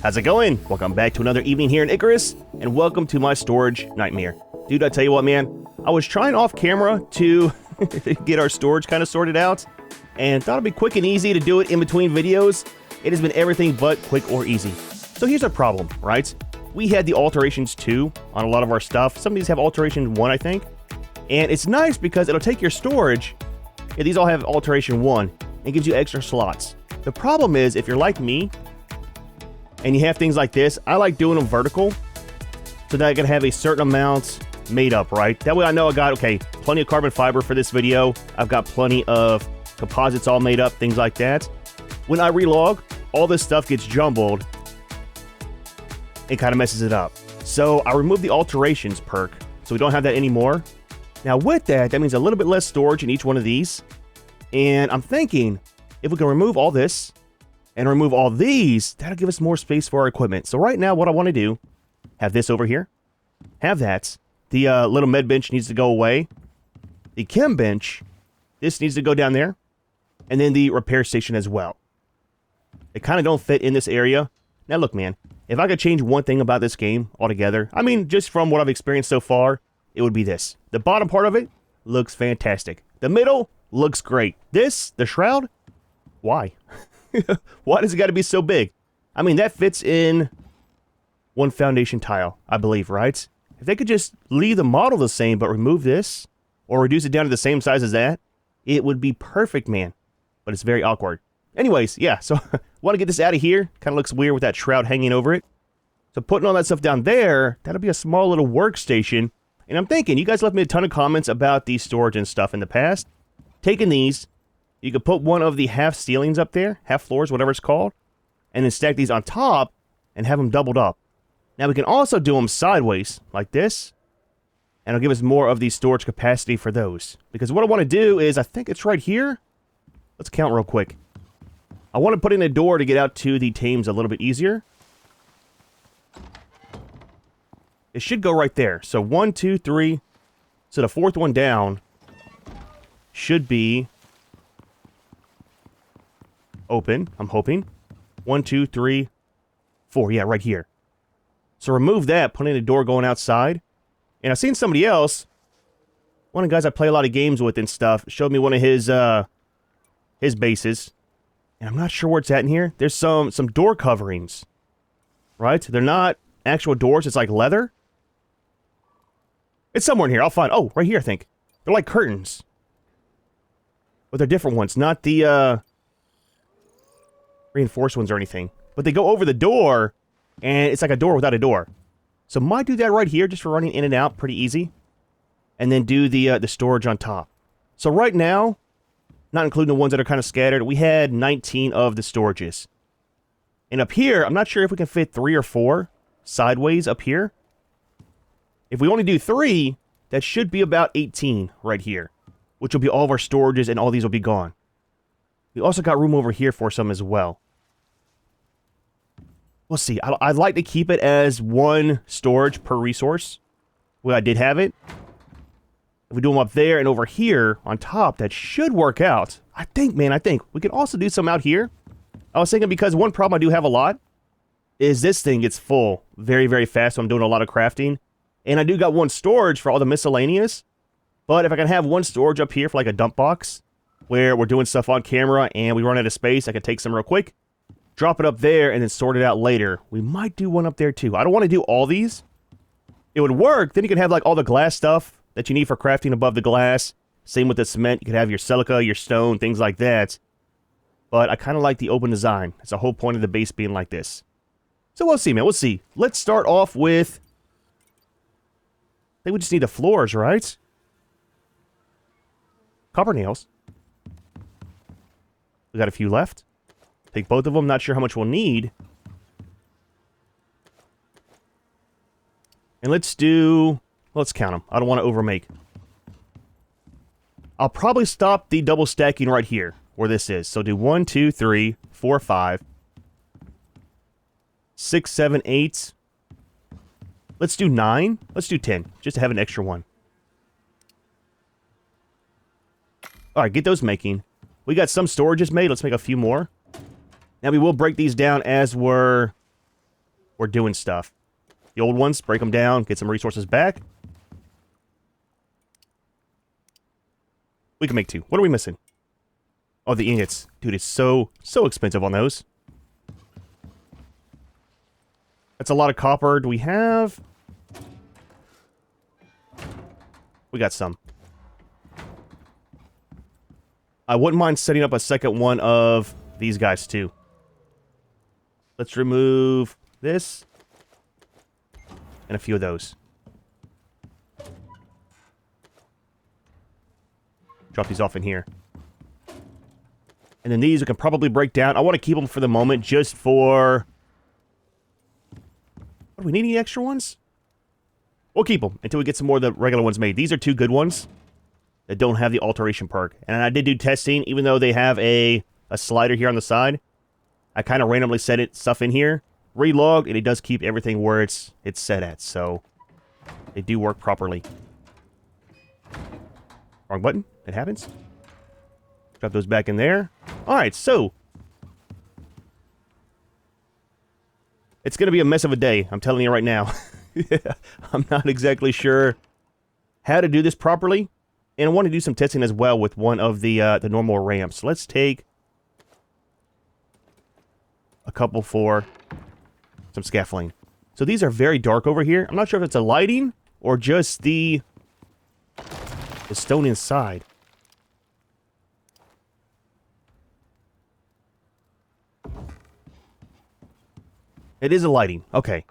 How's it going? Welcome back to another evening here in Icarus, and welcome to my storage nightmare. Dude, I tell you what, man, I was trying off camera to get our storage kind of sorted out, and thought it'd be quick and easy to do it in between videos. It has been everything but quick or easy. So here's our problem, right? We had the alterations 2 on a lot of our stuff. Some of these have alteration 1, I think. And it's nice because it'll take your storage. Yeah, these all have alteration 1. And gives you extra slots. The problem is, if you're like me, and you have things like this, I like doing them vertical, so that I can have a certain amount made up, right? That way I know I got, okay, plenty of carbon fiber for this video. I've got plenty of composites all made up, things like that. When I relog, all this stuff gets jumbled. It kind of messes it up. So I removed the alterations perk, so we don't have that anymore. Now with that, that means a little bit less storage in each one of these. And I'm thinking, if we can remove all this, and remove all these, that'll give us more space for our equipment. So right now, what I want to do, have this over here, have that. The little med bench needs to go away. The chem bench, this needs to go down there. And then the repair station as well. They kind of don't fit in this area. Now look, man, if I could change one thing about this game altogether, I mean, just from what I've experienced so far, it would be this. The bottom part of it looks fantastic. The middle looks great. This, the shroud, why? Why does it got to be so big? I mean, that fits in one foundation tile, I believe, right? If they could just leave the model the same, but remove this, or reduce it down to the same size as that, it would be perfect, man. But it's very awkward. Anyways, yeah, so want to get this out of here. Kind of looks weird with that shroud hanging over it. So putting all that stuff down there, that'll be a small little workstation. And I'm thinking, you guys left me a ton of comments about these storage and stuff in the past. Taking these, you could put one of the half ceilings up there, half floors, whatever it's called, and then stack these on top and have them doubled up. Now we can also do them sideways, like this, and it'll give us more of the storage capacity for those. Because what I want to do is, I think it's right here. Let's count real quick. I want to put in a door to get out to the Thames a little bit easier. It should go right there. So 1, 2, 3. So the fourth one down should be open, I'm hoping. 1, 2, 3, 4. Yeah, right here. So remove that, put in a door going outside. And I've seen somebody else, one of the guys I play a lot of games with and stuff, showed me one of his bases. And I'm not sure where it's at in here. There's some door coverings. Right? They're not actual doors, it's like leather. It's somewhere in here, I'll find. Oh, right here, I think. They're like curtains. But they're different ones, not the reinforced ones or anything. But they go over the door, and it's like a door without a door. So might do that right here, just for running in and out, pretty easy. And then do the storage on top. So right now, not including the ones that are kind of scattered, we had 19 of the storages. And up here, I'm not sure if we can fit 3 or 4 sideways up here. If we only do 3, that should be about 18 right here. Which will be all of our storages, and all these will be gone. We also got room over here for some as well. We'll see. I'd like to keep it as 1 storage per resource. Well, I did have it. If we do them up there and over here on top, that should work out. I think, man, I think. We can also do some out here. I was thinking, because one problem I do have a lot is this thing gets full very, very fast when I'm doing a lot of crafting. And I do got 1 storage for all the miscellaneous. But if I can have 1 storage up here for like a dump box, where we're doing stuff on camera and we run out of space, I can take some real quick, drop it up there, and then sort it out later. We might do one up there too. I don't want to do all these. It would work. Then you can have like all the glass stuff that you need for crafting above the glass. Same with the cement. You could have your silica, your stone, things like that. But I kind of like the open design. That's the whole point of the base being like this. So we'll see, man. We'll see. Let's start off with, I think we just need the floors, right? Copper nails. We got a few left. Take both of them. Not sure how much we'll need. And let's do, let's count them. I don't want to overmake. I'll probably stop the double stacking right here, where this is. So do 1, 2, 3, 4, 5, 6, 7, 8. Let's do 9. Let's do 10, just to have an extra one. Alright, get those making. We got some storages made. Let's make a few more. Now we will break these down as we're we're doing stuff. The old ones, break them down, get some resources back. We can make 2. What are we missing? Oh, the ingots. Dude, it's so expensive on those. That's a lot of copper. Do we have... We got some. I wouldn't mind setting up a second one of these guys, too. Let's remove this. And a few of those. Drop these off in here. And then these we can probably break down. I want to keep them for the moment just for... What, do we need any extra ones? We'll keep them until we get some more of the regular ones made. These are 2 good ones that don't have the alteration perk. And I did do testing, even though they have a slider here on the side. I kind of randomly set stuff in here. Relog, and it does keep everything where it's set at. So, they do work properly. Wrong button. It happens. Drop those back in there. Alright, so. It's going to be a mess of a day. I'm telling you right now. I'm not exactly sure how to do this properly. And I want to do some testing as well with one of the normal ramps. Let's take a couple for some scaffolding. So these are very dark over here. I'm not sure if it's a lighting or just the stone inside. It is a lighting. Okay.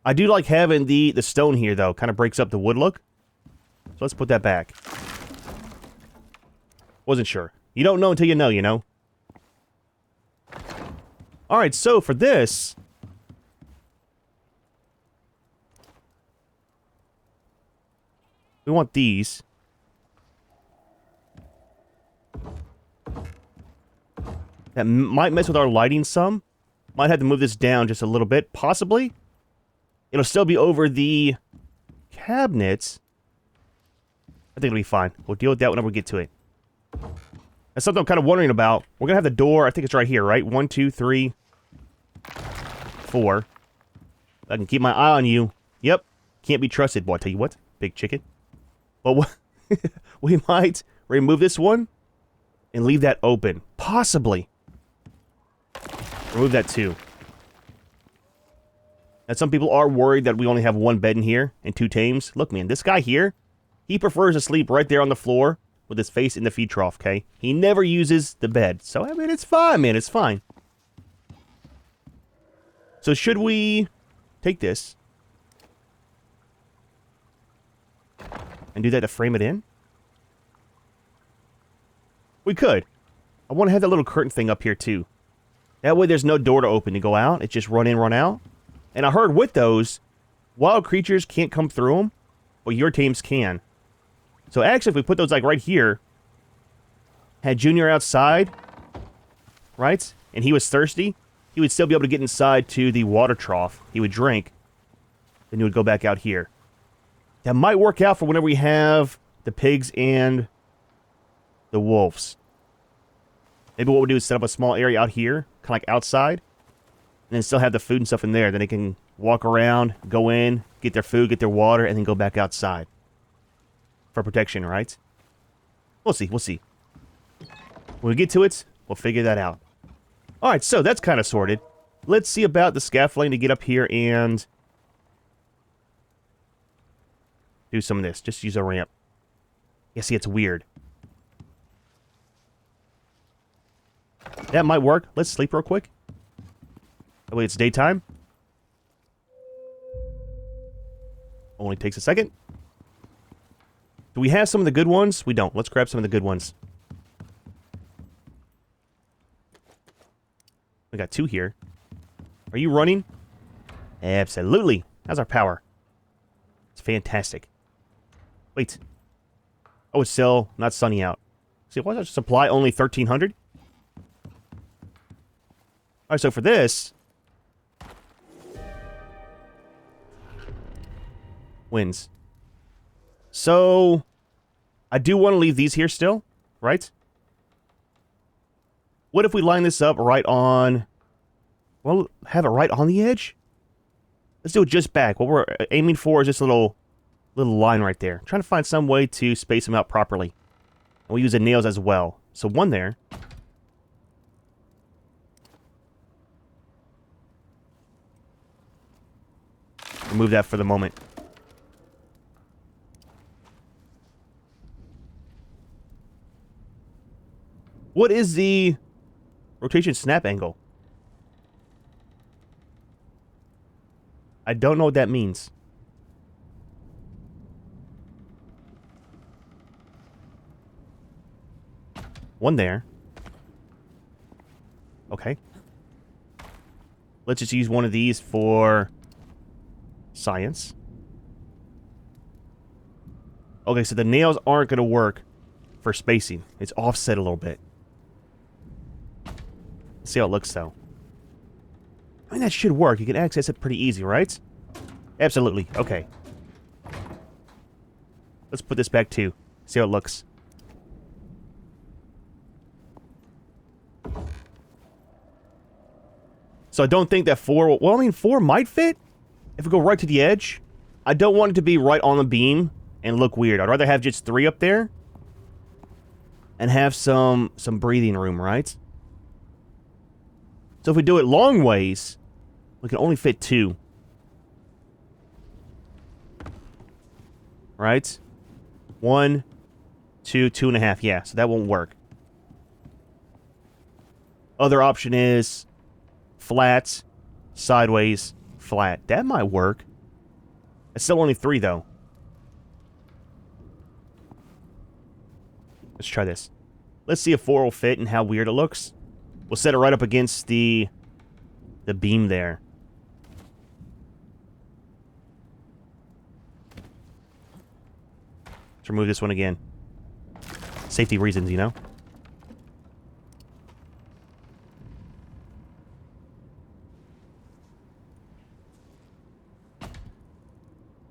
I do like having the stone here, though. Kind of breaks up the wood look. So let's put that back. Wasn't sure. You don't know until you know, you know? Alright, so for this... we want these. That might mess with our lighting some. Might have to move this down just a little bit, possibly. It'll still be over the cabinets. I think it'll be fine. We'll deal with that whenever we get to it. That's something I'm kind of wondering about. We're going to have the door, I think it's right here, right? 1, 2, 3, 4. I can keep my eye on you. Yep. Can't be trusted. Boy, I tell you what. Big chicken. But we might remove this one and leave that open. Possibly. Remove that too. And some people are worried that we only have 1 bed in here and 2 tames. Look, man, this guy here, he prefers to sleep right there on the floor with his face in the feed trough, okay? He never uses the bed. So, I mean, it's fine, man. It's fine. So, should we take this and do that to frame it in? We could. I want to have that little curtain thing up here, too. That way there's no door to open to go out. It's just run in, run out. And I heard with those, wild creatures can't come through them, but your teams can. So actually, if we put those like right here, had Junior outside, right, and he was thirsty, he would still be able to get inside to the water trough. He would drink, then he would go back out here. That might work out for whenever we have the pigs and the wolves. Maybe what we'll do is set up a small area out here, kind of like outside, and then still have the food and stuff in there. Then they can walk around, go in, get their food, get their water, and then go back outside. For protection, right? We'll see, we'll see. When we get to it, we'll figure that out. Alright, so that's kind of sorted. Let's see about the scaffolding to get up here and do some of this. Just use a ramp. Yeah, see, it's weird. That might work. Let's sleep real quick. That way it's daytime. Only takes a second. Do we have some of the good ones? We don't. Let's grab some of the good ones. We got 2 here. Are you running? Absolutely. How's our power? It's fantastic. Wait. Oh, it's still not sunny out. See, why is our supply only 1,300? Alright, so for this... wins. So... I do want to leave these here still, right? What if we line this up right on... well, have it right on the edge? Let's do it just back. What we're aiming for is this little line right there. Trying to find some way to space them out properly. And we'll use the nails as well. So one there. Remove that for the moment. What is the rotation snap angle? I don't know what that means. One there. Okay. Let's just use one of these for science. Okay, so the nails aren't going to work for spacing. It's offset a little bit. Let's see how it looks, though. I mean, that should work. You can access it pretty easy, right? Absolutely. Okay. Let's put this back, too. See how it looks. So I don't think that 4... Well, I mean, 4 might fit if we go right to the edge. I don't want it to be right on the beam and look weird. I'd rather have just 3 up there and have some breathing room, right? So if we do it long ways, we can only fit 2. Right? 1, 2, 2.5. Yeah, so that won't work. Other option is flat, sideways, flat. That might work. It's still only 3, though. Let's try this. Let's see if 4 will fit and how weird it looks. We'll set it right up against the beam there. Let's remove this one again. Safety reasons, you know?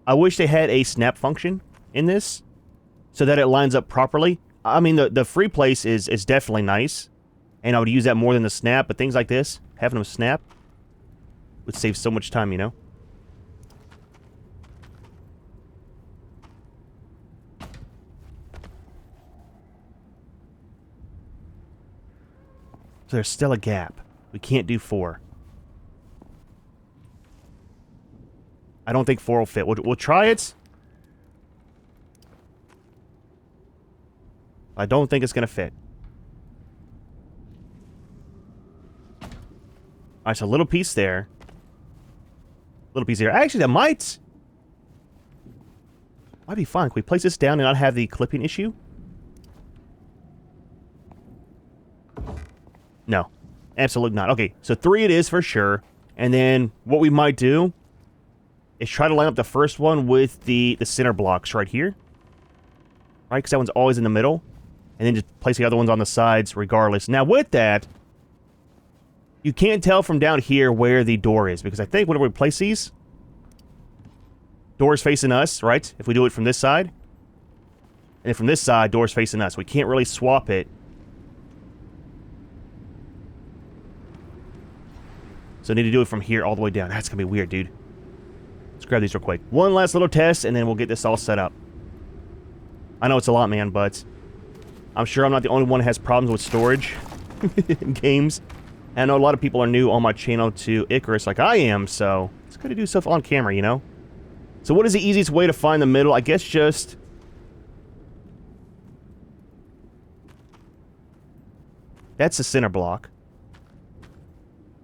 I wish they had a snap function in this so that it lines up properly. I mean, the free place is definitely nice, and I would use that more than the snap, but things like this, having them snap, would save so much time, you know? So there's still a gap. We can't do 4. I don't think 4 will fit. We'll try it. I don't think it's going to fit. Alright, so a little piece there. Little piece here. Actually, that might be fine. Can we place this down and not have the clipping issue? No. Absolutely not. Okay, so 3 it is for sure. And then what we might do is try to line up the first one with the center blocks right here. Right, because that one's always in the middle. And then just place the other ones on the sides regardless. Now with that, you can't tell from down here where the door is. Because I think whenever we place these, door's facing us, right? If we do it from this side. And then from this side, door's facing us. We can't really swap it. So I need to do it from here all the way down. That's going to be weird, dude. Let's grab these real quick. One last little test, and then we'll get this all set up. I know it's a lot, man, but I'm sure I'm not the only one that has problems with storage in games. And I know a lot of people are new on my channel to Icarus like I am, so it's good to do stuff on camera, you know? So what is the easiest way to find the middle? I guess just... That's the center block.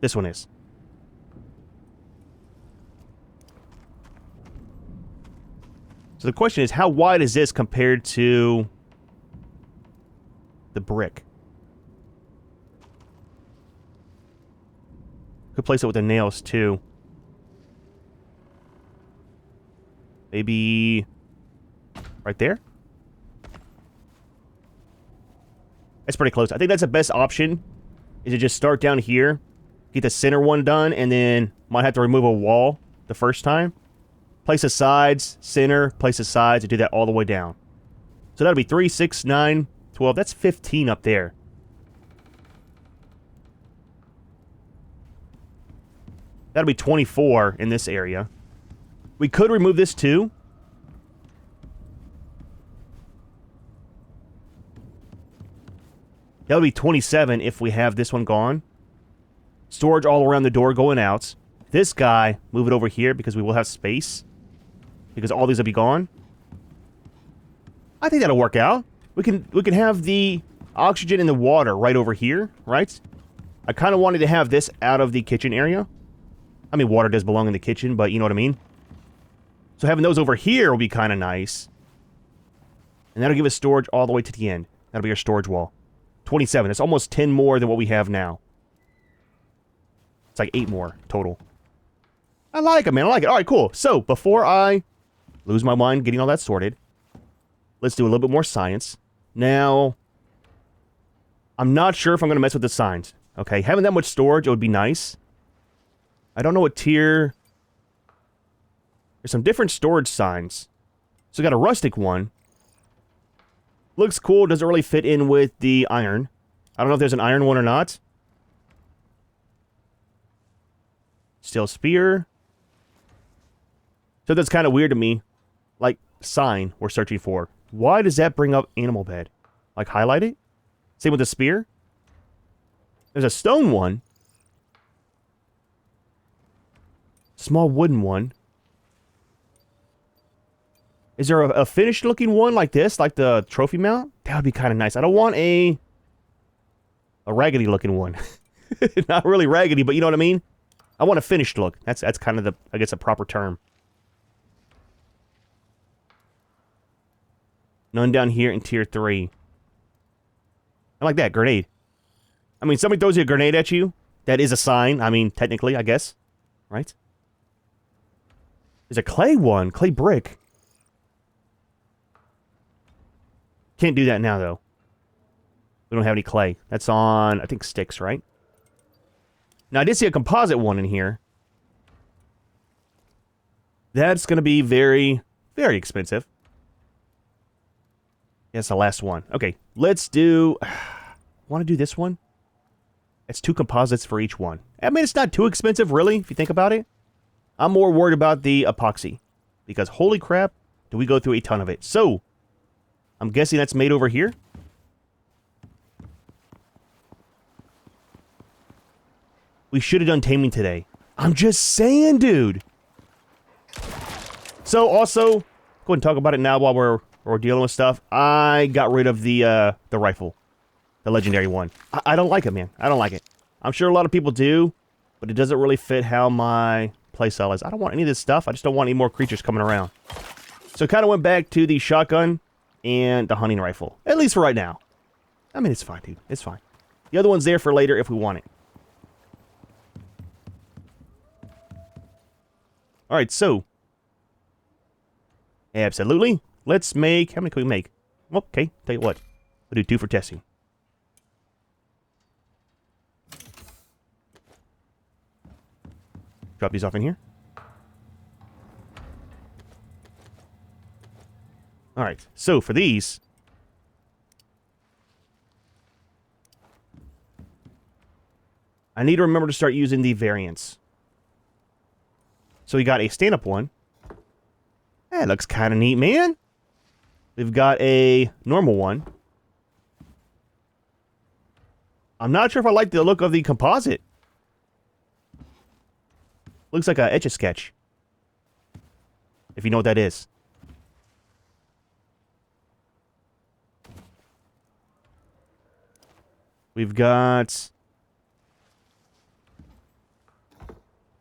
This one is. So the question is, how wide is this compared to the brick? Could place it with the nails, too. Maybe right there? That's pretty close. I think that's the best option, is to just start down here, get the center one done, and then might have to remove a wall the first time. Place the sides, center, place the sides, and do that all the way down. So that'll be 3, 6, 9, 12. That's 15 up there. That'll be 24 in this area. We could remove this too. That'll be 27 if we have this one gone. Storage all around the door going out. This guy, move it over here because we will have space. Because all these will be gone. I think that'll work out. We can have the oxygen and the water right over here, right? I kind of wanted to have this out of the kitchen area. I mean, water does belong in the kitchen, but you know what I mean? So having those over here will be kind of nice. And that'll give us storage all the way to the end. That'll be our storage wall. 27. That's almost 10 more than what we have now. It's like 8 more total. I like it, man. I like it. All right, cool. So, before I lose my mind getting all that sorted, let's do a little bit more science. Now, I'm not sure if I'm going to mess with the signs. Okay, having that much storage, it would be nice. I don't know what tier... There's some different storage signs. So we got a rustic one. Looks cool, doesn't really fit in with the iron. I don't know if there's an iron one or not. Steel spear. So that's kind of weird to me. Like, sign we're searching for. Why does that bring up animal bed? Like, highlight it? Same with the spear. There's a stone one. Small wooden one. Is there a finished looking one like this? Like the trophy mount? That would be kind of nice. I don't want a raggedy looking one. Not really raggedy, but you know what I mean? I want a finished look. That's kind of the, I guess, a proper term. None down here in tier 3. I like that. Grenade. I mean, somebody throws you a grenade at you. That is a sign. I mean, technically, I guess. Right? There's a clay one. Clay brick. Can't do that now, though. We don't have any clay. That's on, I think, sticks, right? Now, I did see a composite one in here. That's going to be very, very expensive. That's the last one. Okay, let's do... Want to do this one? It's 2 composites for each one. I mean, it's not too expensive, really, if you think about it. I'm more worried about the epoxy. Because, holy crap, do we go through a ton of it. So, I'm guessing that's made over here. We should have done taming today. I'm just saying, dude. So, also, go ahead and talk about it now while we're dealing with stuff. I got rid of the rifle. The legendary one. I don't like it, man. I don't like it. I'm sure a lot of people do, but it doesn't really fit how my playstyle is. I don't want any of this stuff. I just don't want any more creatures coming around. So, kind of went back to the shotgun and the hunting rifle. At least for right now. I mean, it's fine, dude. It's fine. The other one's there for later if we want it. Alright, so. Absolutely. Let's make... How many can we make? Okay, tell you what. We'll do 2 for testing. Drop these off in here. Alright, so for these... I need to remember to start using the variants. So we got a stand-up one. That looks kind of neat, man. We've got a normal one. I'm not sure if I like the look of the composite. Looks like a Etch-a-Sketch. If you know what that is. We've got...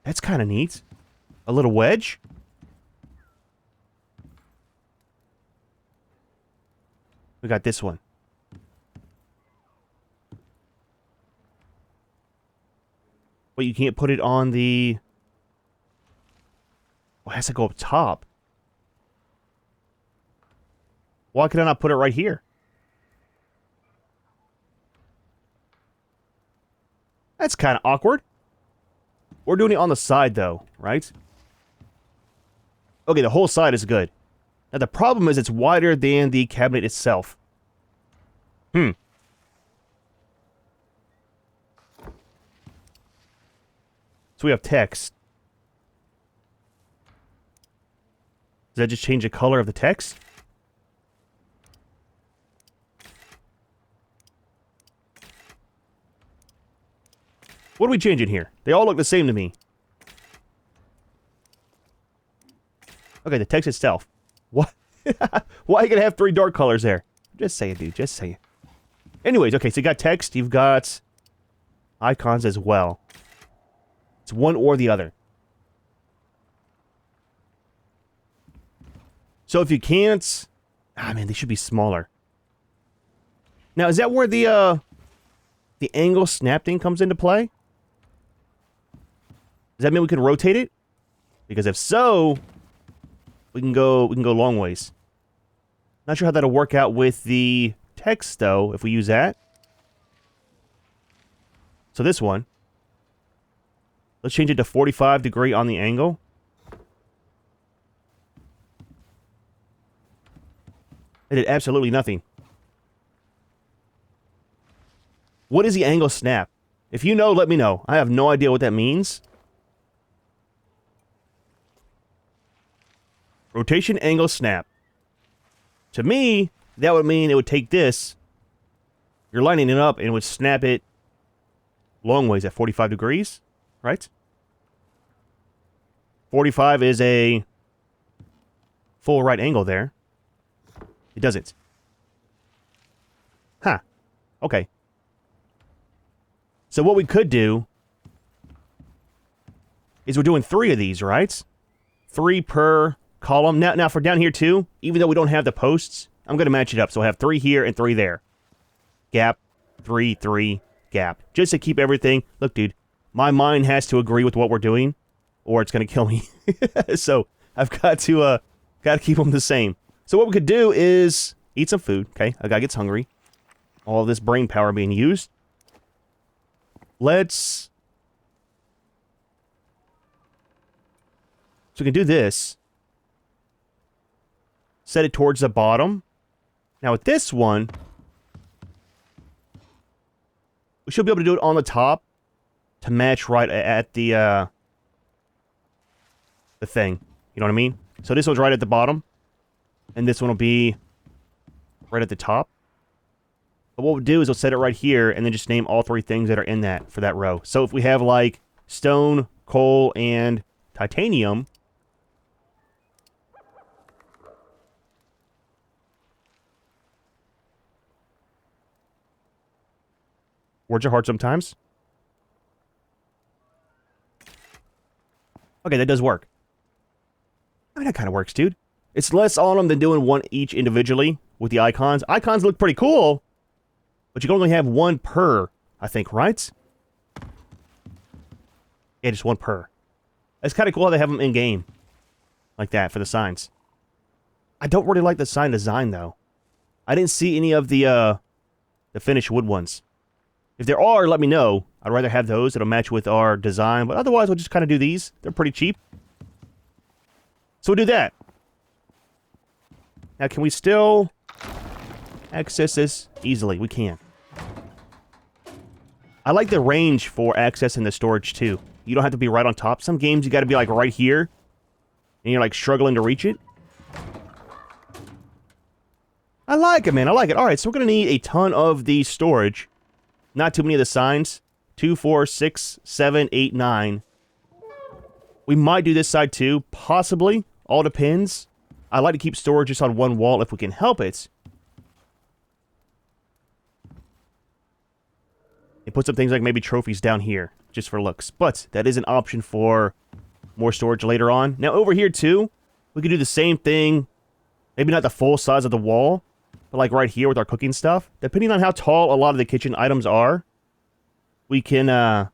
That's kind of neat. A little wedge. We got this one. But you can't put it on the... Well, it has to go up top. Why could I not put it right here? That's kind of awkward. We're doing it on the side, though, right? Okay, the whole side is good. Now, the problem is it's wider than the cabinet itself. So we have text. Does that just change the color of the text? What are we changing here? They all look the same to me. Okay, the text itself. What? Why are you gonna have 3 dark colors there? Just say it, dude. Just say it. Anyways, okay, so you got text, you've got icons as well. It's one or the other. So if you can't... Ah, man, they should be smaller. Now, is that where the angle snap thing comes into play? Does that mean we can rotate it? Because if so, we can go long ways. Not sure how that'll work out with the text, though, if we use that. So this one. Let's change it to 45 degree on the angle. It did absolutely nothing. What is the angle snap? If you know, let me know. I have no idea what that means. Rotation angle snap. To me, that would mean it would take this. You're lining it up and it would snap it long ways at 45 degrees, right? 45 is a full right angle there. It doesn't. Huh. Okay. So what we could do is we're doing 3 of these, right? 3 per column. Now for down here too, even though we don't have the posts, I'm going to match it up. So I have 3 here and 3 there. Gap, 3, 3, gap. Just to keep everything... Look, dude, my mind has to agree with what we're doing, or it's going to kill me. So I've got to keep them the same. So what we could do is eat some food, okay? A guy gets hungry. All of this brain power being used. Let's... So we can do this. Set it towards the bottom. Now with this one, we should be able to do it on the top to match right at the thing. You know what I mean? So this one's right at the bottom. And this one will be right at the top. But what we'll do is we'll set it right here and then just name all 3 things that are in that for that row. So if we have like stone, coal, and titanium. Words are hard sometimes. Okay, that does work. I mean, that kind of works, dude. It's less on them than doing one each individually with the icons. Icons look pretty cool, but you can only have 1 per, I think, right? Yeah, just 1 per. It's kind of cool how they have them in-game. Like that, for the signs. I don't really like the sign design, though. I didn't see any of the finished wood ones. If there are, let me know. I'd rather have those that'll match with our design, but otherwise we'll just kind of do these. They're pretty cheap. So we'll do that. Now, can we still access this easily? We can. I like the range for accessing the storage, too. You don't have to be right on top. Some games, you got to be, like, right here. And you're, like, struggling to reach it. I like it, man. I like it. All right, so we're going to need a ton of the storage. Not too many of the signs. 2, 4, 6, 7, 8, 9. We might do this side, too. Possibly. All depends. I like to keep storage just on 1 wall if we can help it. And put some things like maybe trophies down here, just for looks. But that is an option for more storage later on. Now over here too, we could do the same thing. Maybe not the full size of the wall, but like right here with our cooking stuff. Depending on how tall a lot of the kitchen items are, we can have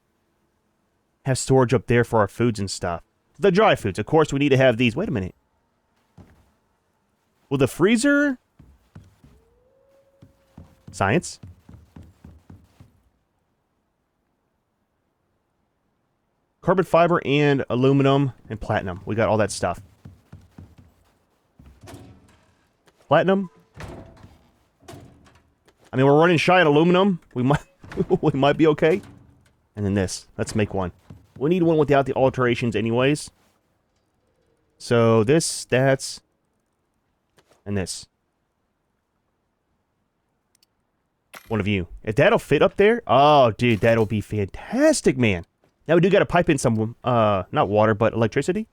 storage up there for our foods and stuff. The dry foods, of course, we need to have these. Wait a minute. Will the freezer... Science? Carbon fiber and aluminum and platinum. We got all that stuff. Platinum. I mean, we're running shy on aluminum. We might, we might be okay. And then this. Let's make one. We need one without the alterations anyways. So this, that's And this. One of you. If that'll fit up there, oh, dude, that'll be fantastic, man. Now we do got to pipe in some, not water, but electricity.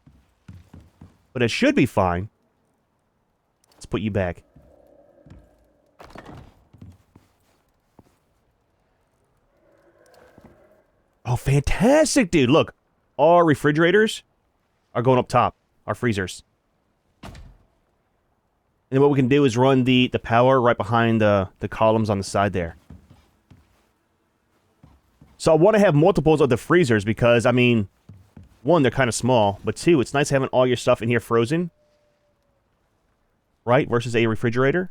But it should be fine. Let's put you back. Oh, fantastic, dude. Look, our refrigerators are going up top. Our freezers. And then what we can do is run the power right behind the columns on the side there. So I want to have multiples of the freezers because, I mean, one, they're kind of small. But two, it's nice having all your stuff in here frozen. Right? Versus a refrigerator.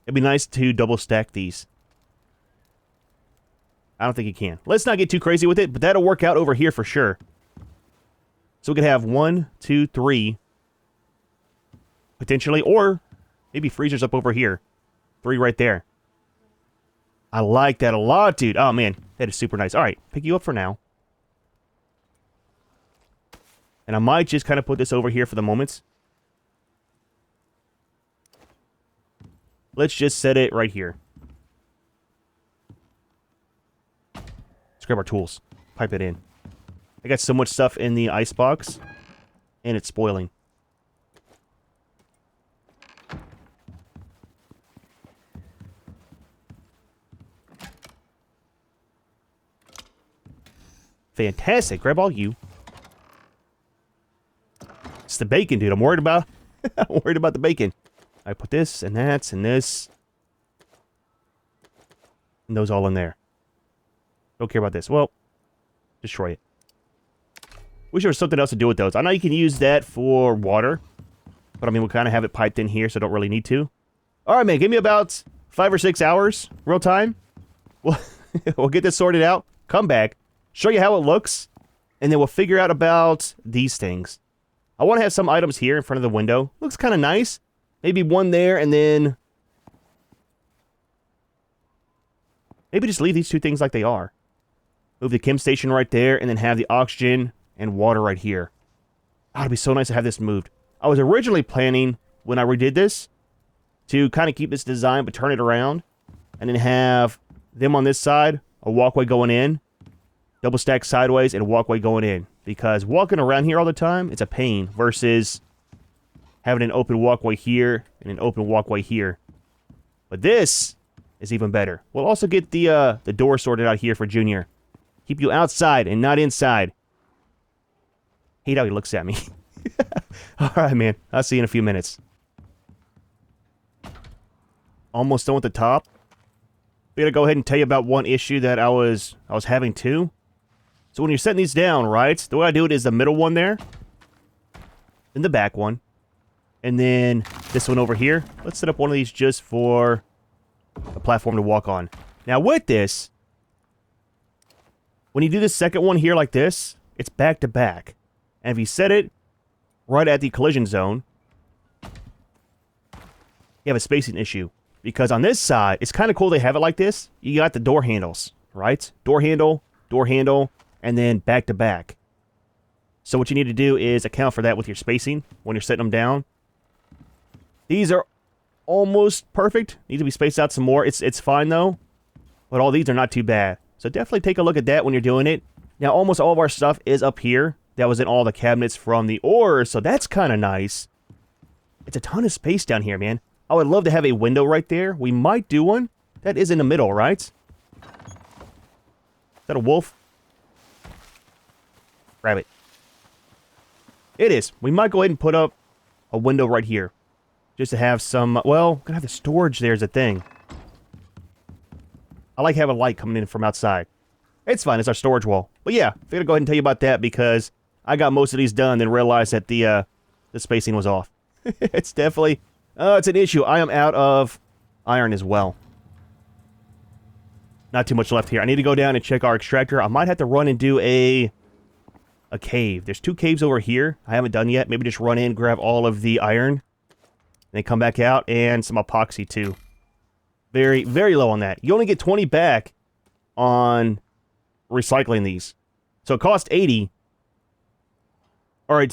It'd be nice to double stack these. I don't think you can. Let's not get too crazy with it, but that'll work out over here for sure. So we could have 1, 2, 3. Potentially, or maybe freezers up over here. 3 right there. I like that a lot, dude. Oh, man. That is super nice. All right, pick you up for now. And I might just kind of put this over here for the moment. Let's just set it right here. Let's grab our tools. Pipe it in. I got so much stuff in the icebox. And it's spoiling. Fantastic. Grab all you. It's the bacon, dude. I'm worried about I'm worried about the bacon. I put this and that and this. And those all in there. Don't care about this. Well, destroy it. Wish there was something else to do with those. I know you can use that for water. But I mean, we'll kind of have it piped in here, so don't really need to. Alright, man. Give me about 5 or 6 hours. Real time. We'll get this sorted out. Come back. Show you how it looks. And then we'll figure out about these things. I want to have some items here in front of the window. Looks kind of nice. Maybe one there and then... maybe just leave these 2 things like they are. Move the chem station right there and then have the oxygen and water right here. Oh, it'd be so nice to have this moved. I was originally planning, when I redid this, to kind of keep this design but turn it around. And then have them on this side, a walkway going in, double stack sideways, and a walkway going in. Because walking around here all the time, it's a pain versus having an open walkway here and an open walkway here. But this is even better. We'll also get the door sorted out here for Junior. Keep you outside and not inside. Hate how he looks at me. Alright, man. I'll see you in a few minutes. Almost done with the top. We gotta go ahead and tell you about one issue that I was having too. So when you're setting these down, right, the way I do it is the middle one there, then the back one, and then this one over here. Let's set up one of these just for a platform to walk on. Now with this, when you do this second one here like this, it's back to back. And if you set it right at the collision zone, you have a spacing issue. Because on this side, it's kind of cool they have it like this. You got the door handles, right? Door handle, and then back to back. So what you need to do is account for that with your spacing when you're setting them down. These are almost perfect. Need to be spaced out some more. It's fine though. But all these are not too bad. So definitely take a look at that when you're doing it. Now almost all of our stuff is up here. That was in all the cabinets from the ores, so that's kind of nice. It's a ton of space down here, man. I would love to have a window right there. We might do one. That is in the middle, right? Is that a wolf? Grab it. It is. We might go ahead and put up a window right here. Just to have some... well, gonna have the storage there is a thing. I like having light coming in from outside. It's fine. It's our storage wall. But yeah, I'm gonna go ahead and tell you about that because I got most of these done and realized that the spacing was off. It's definitely... it's an issue. I am out of iron as well. Not too much left here. I need to go down and check our extractor. I might have to run and do a cave. There's 2 caves over here. I haven't done yet. Maybe just run in, grab all of the iron, and then come back out, and some epoxy too. Very, very low on that. You only get 20 back on recycling these. So it costs 80. Or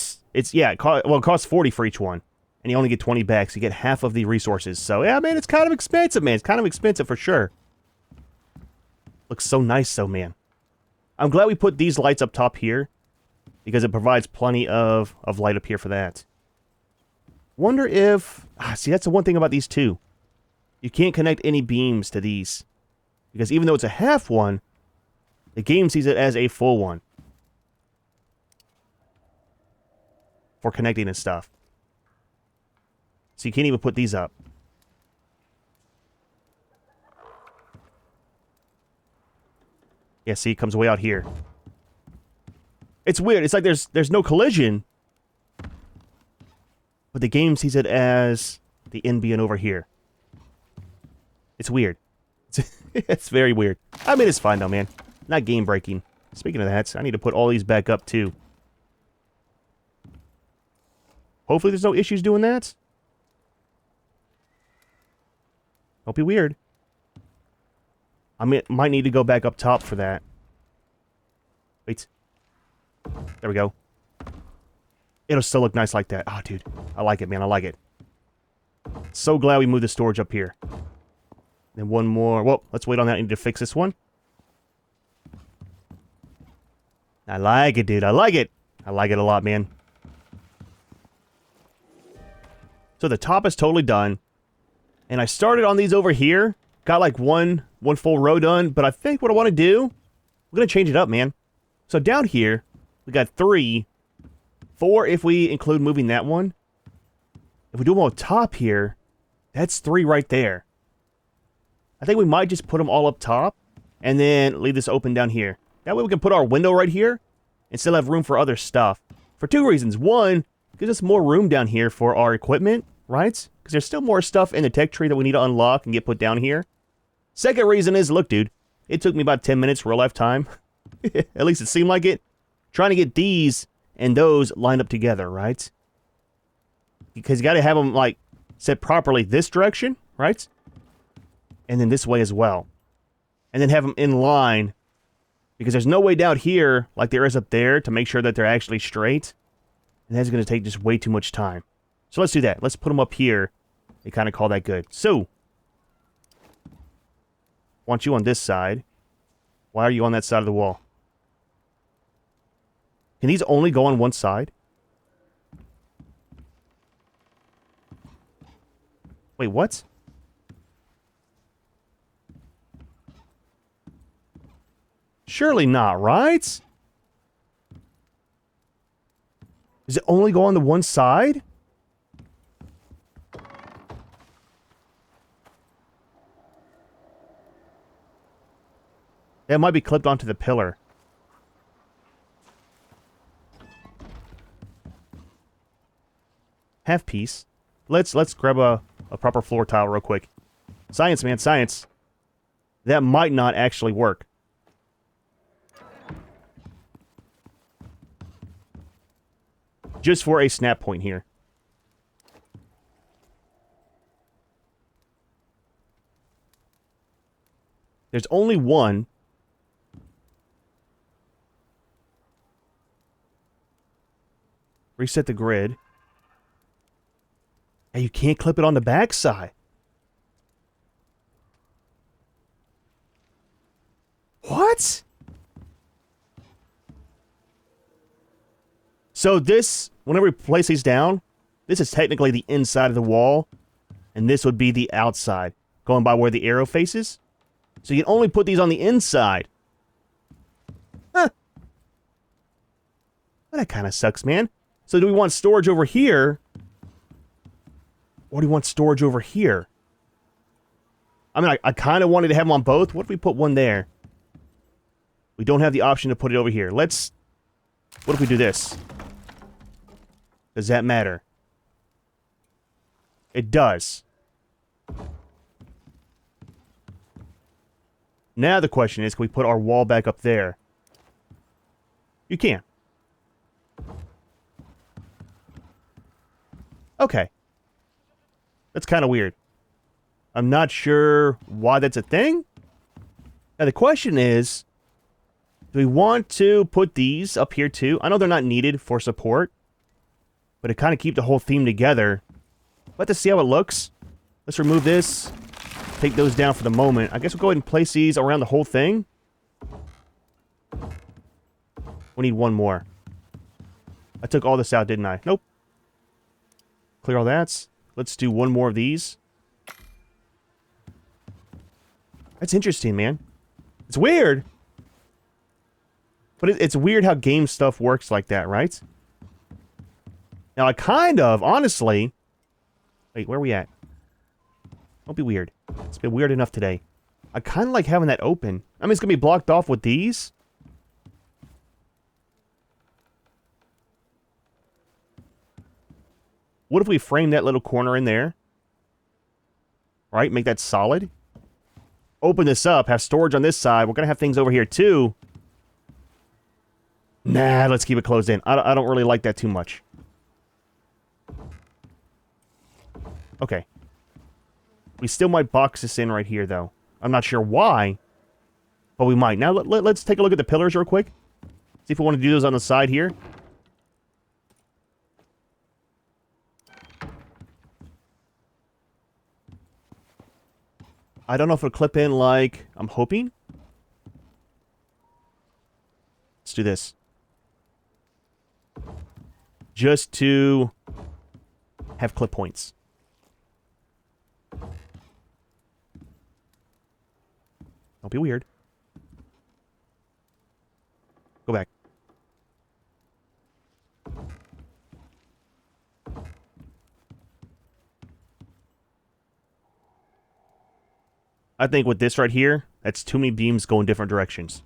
yeah, it costs 40 for each one. And you only get 20 back, so you get half of the resources. So, yeah, man, it's kind of expensive, man. It's kind of expensive for sure. Looks so nice, though, man. I'm glad we put these lights up top here, because it provides plenty of light up here for that. Wonder if... see, that's the one thing about these two. You can't connect any beams to these. Because even though it's a half one, the game sees it as a full one. For connecting and stuff. So you can't even put these up. Yeah, see, it comes way out here. It's weird. It's like there's no collision. But the game sees it as the end being over here. It's weird. It's very weird. I mean, it's fine though, man. Not game breaking. Speaking of that, I need to put all these back up too. Hopefully there's no issues doing that. Don't be weird. I might need to go back up top for that. Wait. There we go. It'll still look nice like that. Oh, dude. I like it, man. I like it. So glad we moved the storage up here. Then one more. Well, let's wait on that. I need to fix this one. I like it, dude. I like it. I like it a lot, man. So the top is totally done. And I started on these over here. Got like one full row done. But I think what I want to do, we're going to change it up, man. So down here, we got 3. 4 if we include moving that one. If we do them on top here, that's 3 right there. I think we might just put them all up top. And then leave this open down here. That way we can put our window right here. And still have room for other stuff. For 2 reasons. One, gives us more room down here for our equipment, right? Because there's still more stuff in the tech tree that we need to unlock and get put down here. Second reason is, look, dude. It took me about 10 minutes real life time. At least it seemed like it. Trying to get these and those lined up together, right? Because you got to have them, like, set properly this direction, right? And then this way as well. And then have them in line. Because there's no way down here, like there is up there, to make sure that they're actually straight. And that's going to take just way too much time. So let's do that. Let's put them up here. They kind of call that good. So, want you on this side. Why are you on that side of the wall? Can these only go on one side? Wait, what? Surely not, right? Does it only go on the one side? That might be clipped onto the pillar. Half piece. Let's grab a proper floor tile real quick. Science, man, science. That might not actually work. Just for a snap point here. There's only one. Reset the grid. And you can't clip it on the backside. What? So this, whenever we place these down, this is technically the inside of the wall. And this would be the outside, going by where the arrow faces. So you can only put these on the inside. Huh. Well, that kind of sucks, man. So do we want storage over here? Or do we want storage over here? I mean, I kind of wanted to have them on both. What if we put one there? We don't have the option to put it over here. What if we do this? Does that matter? It does. Now the question is, can we put our wall back up there? You can. Okay. That's kind of weird. I'm not sure why that's a thing. Now the question is, do we want to put these up here too? I know they're not needed for support, but to kind of keep the whole theme together. Let's see how it looks. Let's remove this. Take those down for the moment. I guess we'll go ahead and place these around the whole thing. We need one more. I took all this out, didn't I? Nope. Clear all that. Let's do one more of these. That's interesting, man. It's weird. But it's weird how game stuff works like that, right? Now, I kind of, honestly... Wait, where are we at? Don't be weird. It's been weird enough today. I kind of like having that open. I mean, it's going to be blocked off with these. What if we frame that little corner in there? Right? Make that solid. Open this up. Have storage on this side. We're going to have things over here, too. Nah, let's keep it closed in. I don't really like that too much. Okay. We still might box this in right here, though. I'm not sure why, but we might. Now, let's take a look at the pillars real quick. See if we want to do those on the side here. I don't know if it'll clip in like I'm hoping. Let's do this. Just to have clip points. Don't be weird. Go back. I think with this right here, that's too many beams going different directions.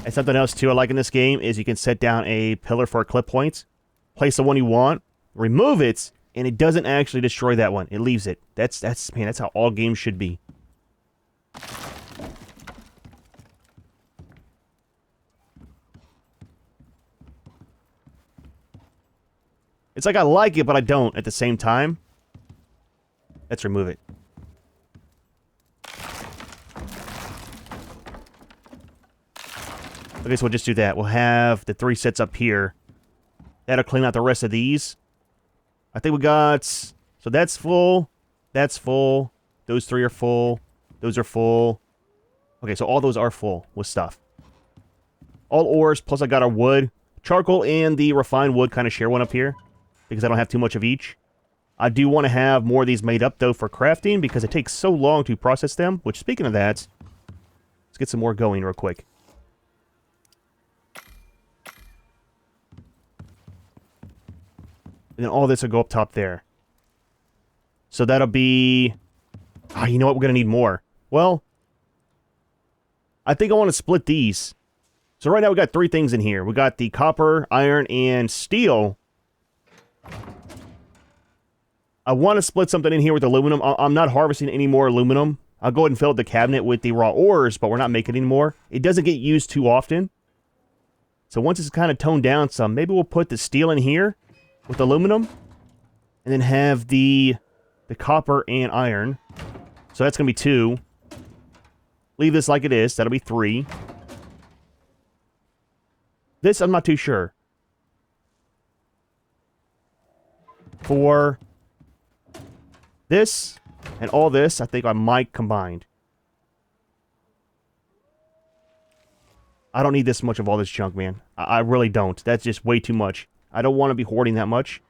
And something else too I like in this game is you can set down a pillar for a clip point. Place the one you want, remove it, and it doesn't actually destroy that one. It leaves it. That's how all games should be. It's like I like it, but I don't at the same time. Let's remove it. Okay, so we'll just do that. We'll have the 3 sets up here. That'll clean out the rest of these. I think we got... So that's full. That's full. Those 3 are full. Those are full. Okay, so all those are full with stuff. All ores, plus I got our wood. Charcoal and the refined wood kind of share one up here, because I don't have too much of each. I do want to have more of these made up, though, for crafting, because it takes so long to process them. Which, speaking of that, let's get some more going real quick. And then all this will go up top there. So that'll be... Ah, you know what? We're going to need more. Well, I think I want to split these. So right now we got 3 things in here. We got the copper, iron, and steel. I want to split something in here with aluminum. I'm not harvesting any more aluminum. I'll go ahead and fill up the cabinet with the raw ores, but we're not making any more. It doesn't get used too often. So once it's kind of toned down some, maybe we'll put the steel in here with aluminum, and then have the copper and iron. So that's going to be 2. Leave this like it is. That'll be 3. This, I'm not too sure. 4. This, and all this, I think I might combine. I don't need this much of all this junk, man. I really don't. That's just way too much. I don't want to be hoarding that much.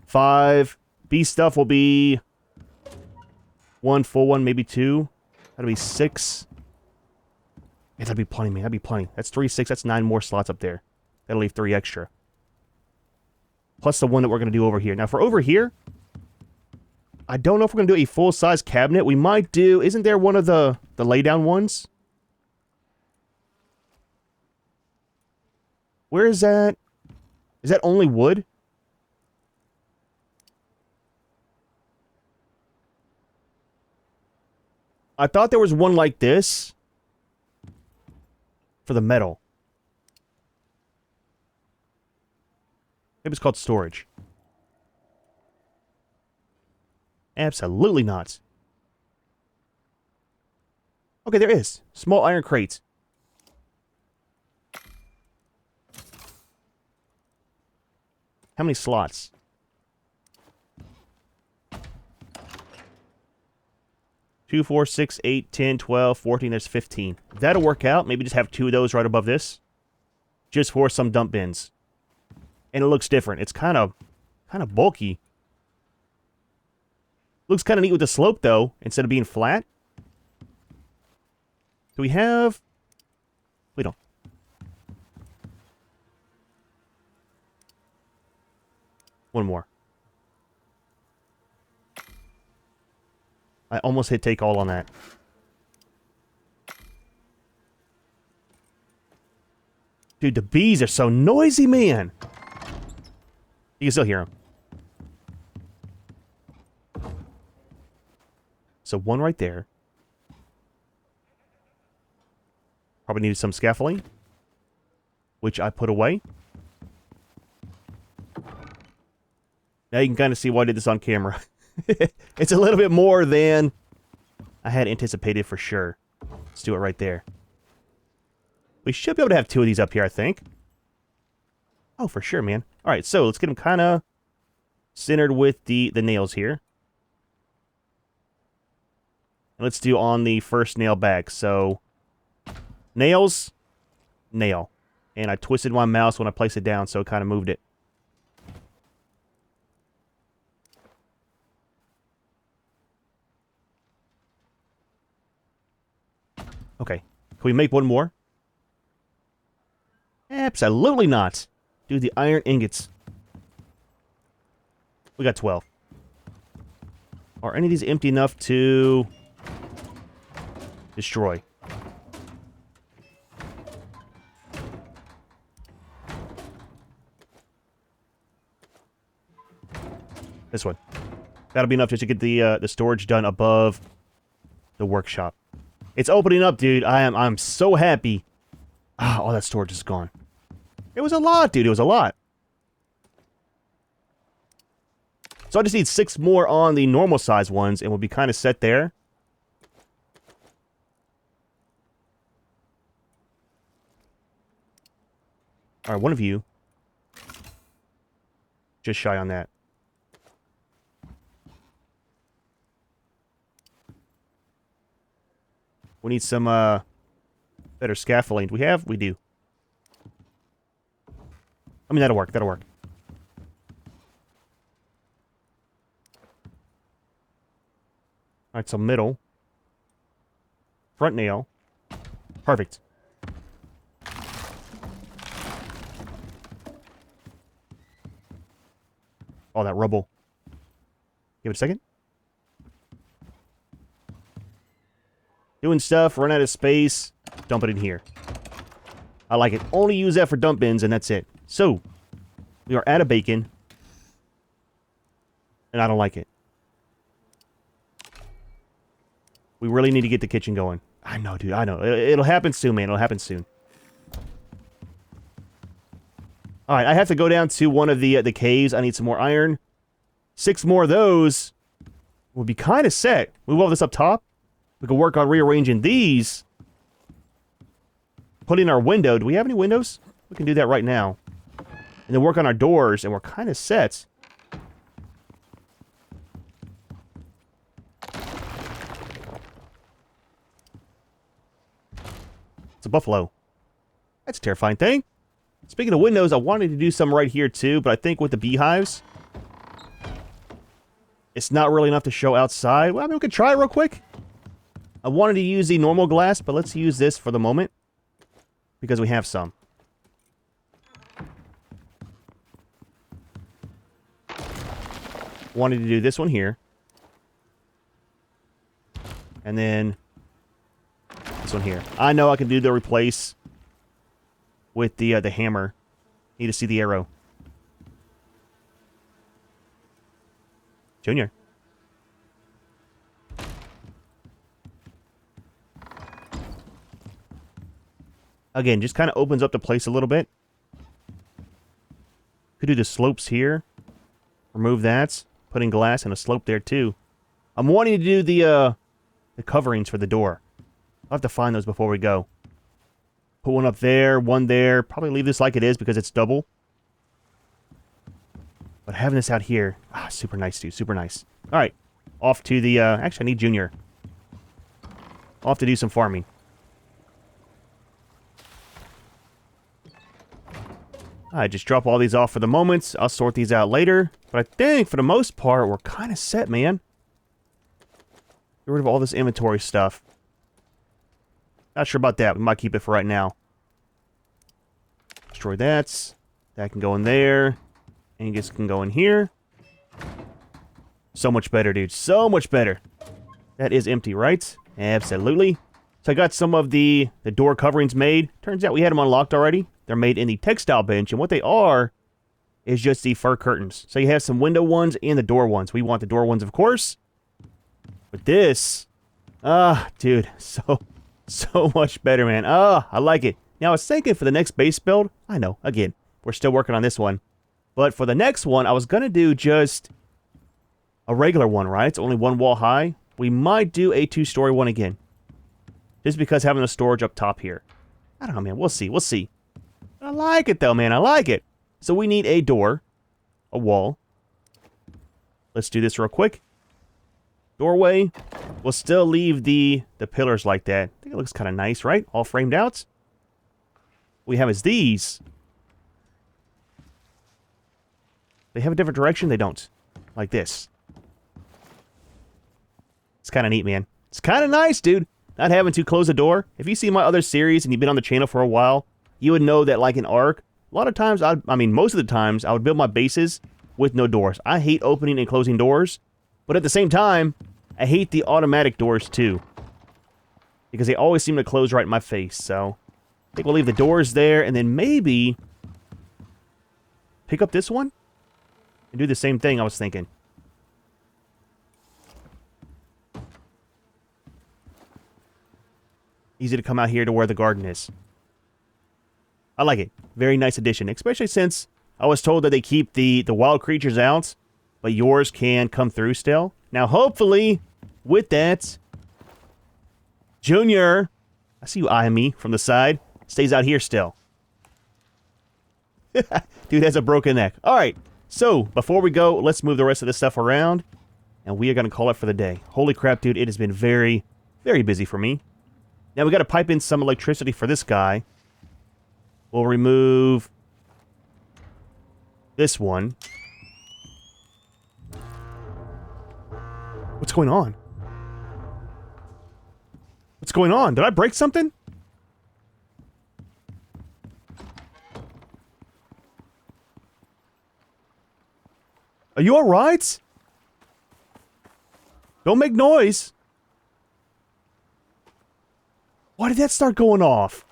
5. B stuff will be 1 full one, maybe 2. That'll be 6. Yeah, that'd be plenty, man. That'd be plenty. That's 3, 6. That's 9 more slots up there. That'll leave 3 extra. Plus the one that we're going to do over here. Now, for over here, I don't know if we're going to do a full-size cabinet. We might do... Isn't there one of the lay-down ones? Where is that? Is that only wood? I thought there was one like this for the metal. Maybe it's called storage. Absolutely not. Okay, there is. Small iron crate. How many slots? 2, 4, 6, 8, 10, 12, 14, there's 15. That'll work out. Maybe just have 2 of those right above this. Just for some dump bins. And it looks different. It's kind of bulky. Looks kind of neat with the slope, though, instead of being flat. Do we have... We don't. One more. I almost hit take all on that. Dude, the bees are so noisy, man. You can still hear them. So one right there. Probably needed some scaffolding, which I put away. Now you can kind of see why I did this on camera. It's a little bit more than I had anticipated for sure. Let's do it right there. We should be able to have 2 of these up here, I think. Oh, for sure, man. All right, so let's get them kind of centered with the nails here. And let's do on the first nail back. So, nails, nail. And I twisted my mouse when I placed it down, so it kind of moved it. Okay. Can we make one more? Absolutely not. Do the iron ingots. We got 12. Are any of these empty enough to destroy? This one. That'll be enough just to get the storage done above the workshop. It's opening up, dude. I'm so happy. Ah, all that storage is gone. It was a lot, dude. It was a lot. So I just need 6 more on the normal size ones, and we'll be kind of set there. All right, one of you. Just shy on that. We need some better scaffolding. Do we have? We do. I mean, that'll work. That'll work. Alright, so middle. Front nail. Perfect. All that rubble. Give it a second. Doing stuff, run out of space, dump it in here. I like it. Only use that for dump bins, and that's it. So, we are out of bacon. And I don't like it. We really need to get the kitchen going. I know, dude. I know. It'll happen soon, man. It'll happen soon. Alright, I have to go down to one of the caves. I need some more iron. 6 more of those would be kind of set. We will have this up top. We can work on rearranging these. Put in our window. Do we have any windows? We can do that right now. And then work on our doors, and we're kind of set. It's a buffalo. That's a terrifying thing. Speaking of windows, I wanted to do some right here too, but I think with the beehives, it's not really enough to show outside. Well, I mean, we could try it real quick. I wanted to use the normal glass, but let's use this for the moment. Because we have some. Wanted to do this one here. And then this one here. I know I can do the replace with the hammer. Need to see the arrow. Junior. Again, just kind of opens up the place a little bit. Could do the slopes here. Remove that. Put in glass and a slope there too. I'm wanting to do the coverings for the door. I'll have to find those before we go. Put one up there, one there. Probably leave this like it is because it's double. But having this out here, super nice, dude. Super nice. All right, off to the. Actually, I need Junior. I'll have to do some farming. I just drop all these off for the moment. I'll sort these out later. But I think, for the most part, we're kind of set, man. Get rid of all this inventory stuff. Not sure about that. We might keep it for right now. Destroy that. That can go in there. Angus can go in here. So much better, dude. So much better. That is empty, right? Absolutely. So I got some of the door coverings made. Turns out we had them unlocked already. They're made in the textile bench, and what they are is just the fur curtains. So you have some window ones and the door ones. We want the door ones, of course. But this, dude, so much better, man. I like it. Now, I was thinking for the next base build, I know, again, we're still working on this one. But for the next one, I was going to do just a regular one, right? It's only one wall high. We might do a 2-story one again. Just because having the storage up top here. I don't know, man. We'll see. We'll see. I like it, though, man. I like it. So we need a door. A wall. Let's do this real quick. Doorway. We'll still leave the pillars like that. I think it looks kind of nice, right? All framed out. What we have is these. They have a different direction? They don't. Like this. It's kind of neat, man. It's kind of nice, dude. Not having to close a door. If you see my other series and you've been on the channel for a while, you would know that, like in Ark, a lot of times, I mean, most of the times, I would build my bases with no doors. I hate opening and closing doors, but at the same time, I hate the automatic doors too, because they always seem to close right in my face. So I think we'll leave the doors there, and then maybe pick up this one and do the same thing I was thinking. Easy to come out here to where the garden is. I like it. Very nice addition, especially since I was told that they keep the wild creatures out, but yours can come through still. Now, hopefully, with that, Junior, I see you eyeing me from the side, stays out here still. Dude has a broken neck. All right, so before we go, let's move the rest of this stuff around, and we are going to call it for the day. Holy crap, dude, it has been very, very busy for me. Now, we got to pipe in some electricity for this guy. We'll remove this one. What's going on? What's going on? Did I break something? Are you alright? Don't make noise. Why did that start going off?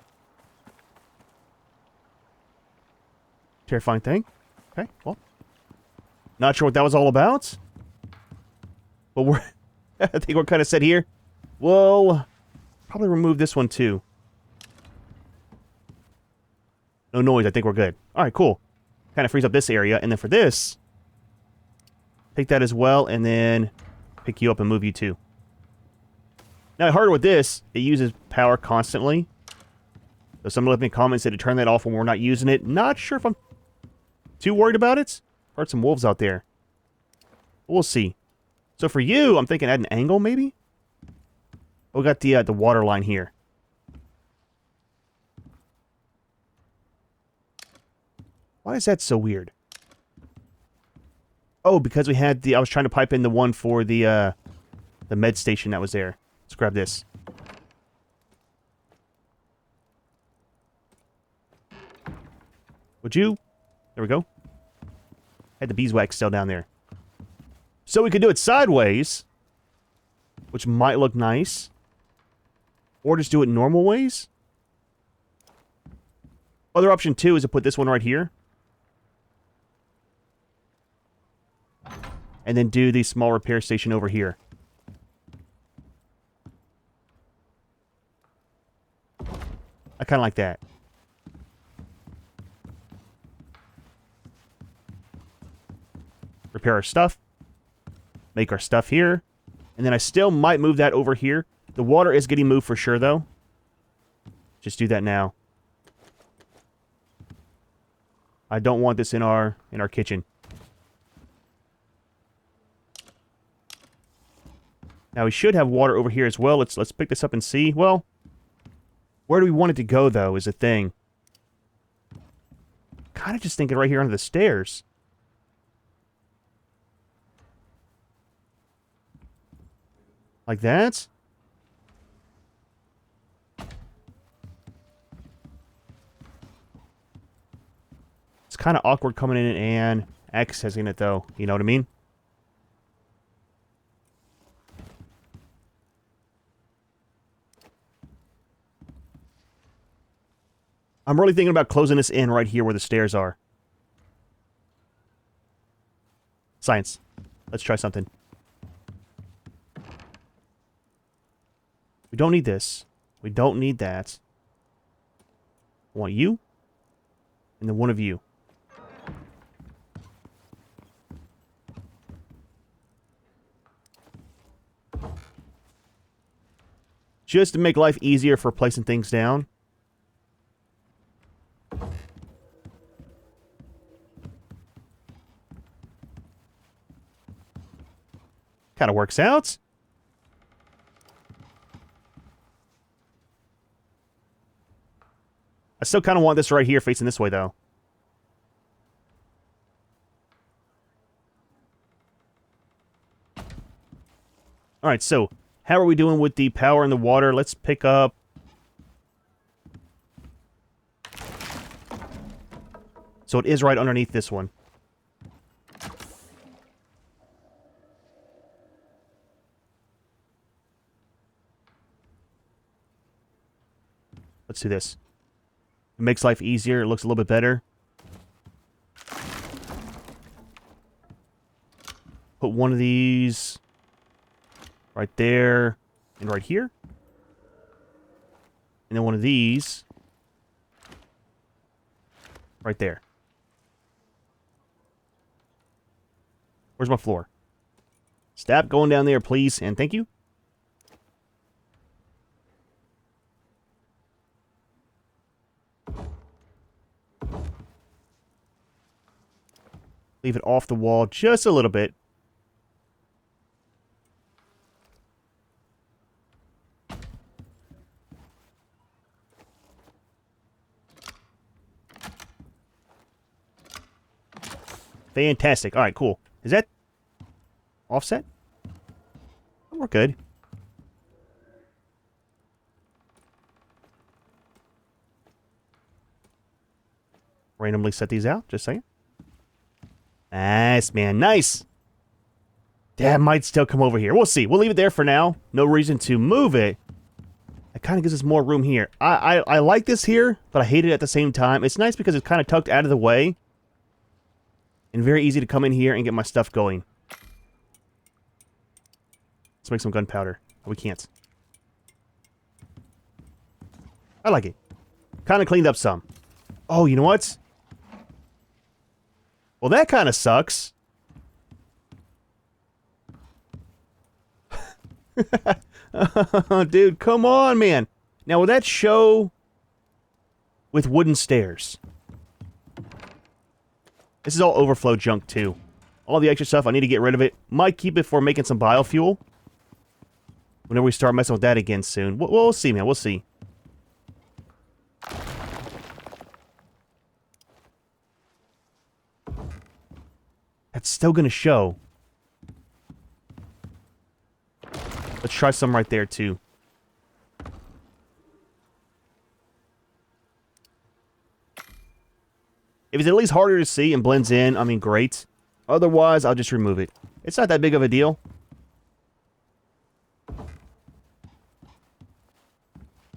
Terrifying thing. Okay, well. Not sure what that was all about. But we're... I think we're kind of set here. We'll probably remove this one too. No noise, I think we're good. Alright, cool. Kind of frees up this area. And then for this, take that as well, and then pick you up and move you too. Now, I heard with this, it uses power constantly. So someone left me comments that to turn that off when we're not using it. Not sure if I'm too worried about it. Heard some wolves out there. We'll see. So for you, I'm thinking add an angle, maybe? We got the water line here. Why is that so weird? Oh, because we had the... I was trying to pipe in the one for the med station that was there. Let's grab this. Would you? There we go. Had the beeswax still down there. So we could do it sideways, which might look nice. Or just do it normal ways. Other option 2 is to put this one right here. And then do the small repair station over here. I kind of like that. Repair our stuff. Make our stuff here. And then I still might move that over here. The water is getting moved for sure, though. Just do that now. I don't want this in our kitchen. Now we should have water over here as well. Let's pick this up and see. Well, where do we want it to go though is the thing. Kind of just thinking right here under the stairs. Like that? It's kind of awkward coming in and accessing it though. You know what I mean? I'm really thinking about closing this in right here where the stairs are. Science. Let's try something. We don't need this. We don't need that. I want you. And then one of you. Just to make life easier for placing things down. Kind of works out. I still kind of want this right here facing this way, though. Alright, so how are we doing with the power and the water? Let's pick up... So it is right underneath this one. Let's do this. It makes life easier. It looks a little bit better. Put one of these right there and right here. And then one of these right there. Where's my floor? Stop going down there, please, and thank you. Leave it off the wall just a little bit. Fantastic. All right, cool. Is that offset? We're good. Randomly set these out, just saying. Nice, man. Nice. That might still come over here. We'll see. We'll leave it there for now. No reason to move it. It kind of gives us more room here. I like this here, but I hate it at the same time. It's nice because it's kind of tucked out of the way. And very easy to come in here and get my stuff going. Let's make some gunpowder. We can't. I like it. Kind of cleaned up some. Oh, you know what? Well, that kind of sucks. Dude, come on, man. Now, will that show with wooden stairs? This is all overflow junk, too. All the extra stuff, I need to get rid of it. Might keep it for making some biofuel. Whenever we start messing with that again soon. We'll see, man. We'll see. That's still going to show. Let's try some right there, too. If it's at least harder to see and blends in, I mean, great. Otherwise, I'll just remove it. It's not that big of a deal.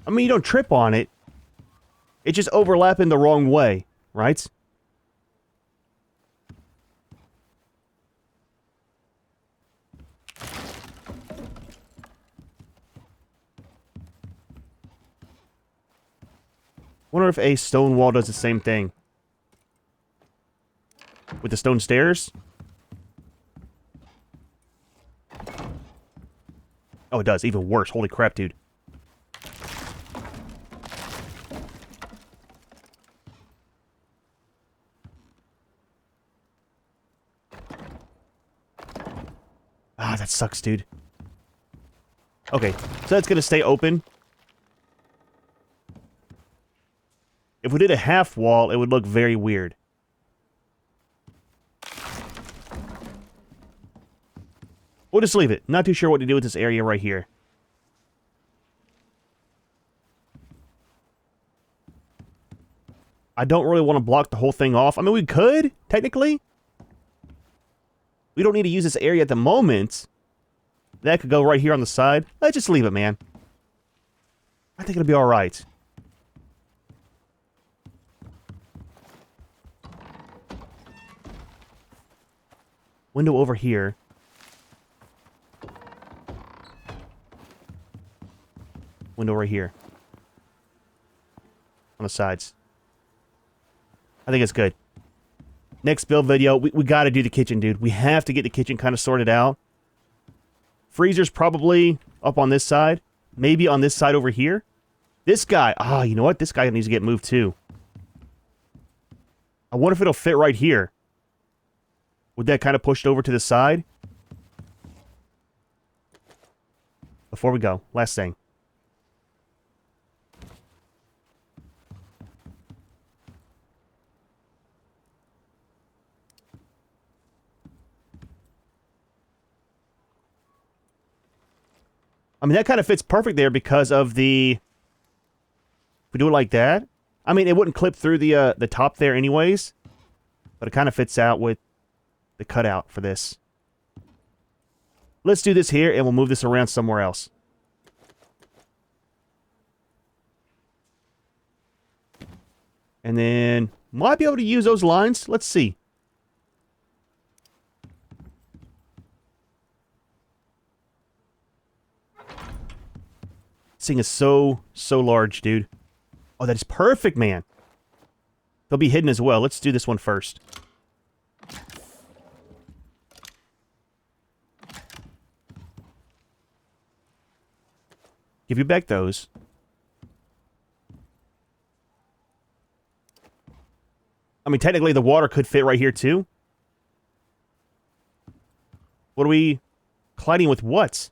I mean, you don't trip on it. It's just overlapping the wrong way, right? Wonder if a stone wall does the same thing. With the stone stairs? Oh, it does. Even worse. Holy crap, dude. Ah, that sucks, dude. Okay, so that's going to stay open. If we did a half wall, it would look very weird. We'll just leave it. Not too sure what to do with this area right here. I don't really want to block the whole thing off. I mean, we could, technically. We don't need to use this area at the moment. That could go right here on the side. Let's just leave it, man. I think it'll be alright. Window over here. Window right here. On the sides. I think it's good. Next build video, we gotta do the kitchen, dude. We have to get the kitchen kind of sorted out. Freezer's probably up on this side. Maybe on this side over here. This guy, you know what? This guy needs to get moved too. I wonder if it'll fit right here. Would that kind of pushed over to the side? Before we go, last thing. I mean, that kind of fits perfect there because of the... If we do it like that... I mean, it wouldn't clip through the top there anyways. But it kind of fits out with the cutout for this. Let's do this here, and we'll move this around somewhere else. And then... Might be able to use those lines. Let's see. This thing is so large, dude. Oh, that is perfect, man. They'll be hidden as well. Let's do this one first. Give you back those. I mean, technically, the water could fit right here, too. What are we colliding with what?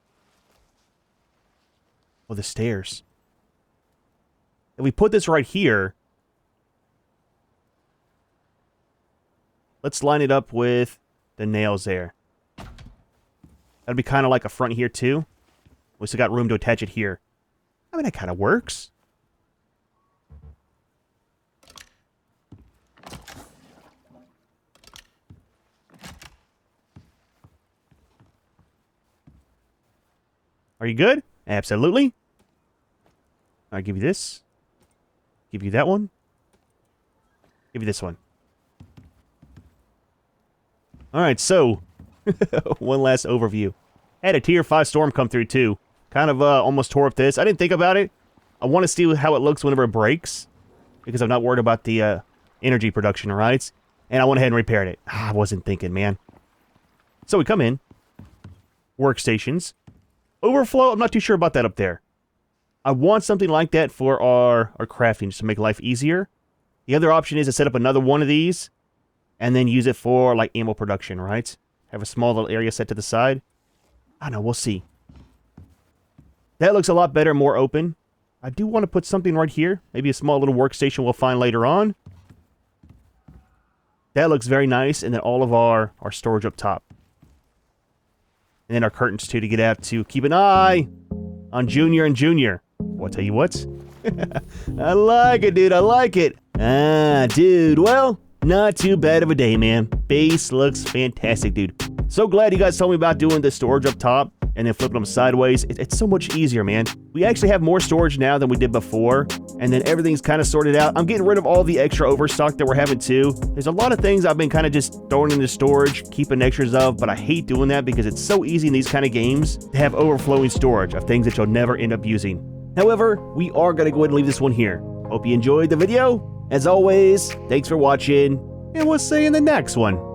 Oh, the stairs. If we put this right here, let's line it up with the nails there. That'd be kind of like a front here, too. We still got room to attach it here. I mean, that kind of works. Are you good? Absolutely. I'll give you this. Give you that one. Give you this one. Alright, so... one last overview. Had a tier 5 storm come through, too. Kind of almost tore up this. I didn't think about it. I want to see how it looks whenever it breaks. Because I'm not worried about the energy production, right? And I went ahead and repaired it. I wasn't thinking, man. So we come in. Workstations. Overflow, I'm not too sure about that up there. I want something like that for our crafting, just to make life easier. The other option is to set up another one of these, and then use it for, like, ammo production, right? Have a small little area set to the side. I don't know, we'll see. That looks a lot better, more open. I do want to put something right here. Maybe a small little workstation we'll find later on. That looks very nice, and then all of our storage up top. And then our curtains, too, to get out to keep an eye on Junior and Junior. Well, I'll tell you what. I like it, dude. I like it. Dude. Well, not too bad of a day, man. Base looks fantastic, dude. So glad you guys told me about doing the storage up top and then flipping them sideways. It's so much easier, man. We actually have more storage now than we did before, and then everything's kind of sorted out. I'm getting rid of all the extra overstock that we're having too. There's a lot of things I've been kind of just throwing into storage, keeping extras of, but I hate doing that because it's so easy in these kind of games to have overflowing storage of things that you'll never end up using. However, we are going to go ahead and leave this one here. Hope you enjoyed the video. As always, thanks for watching, and we'll see you in the next one.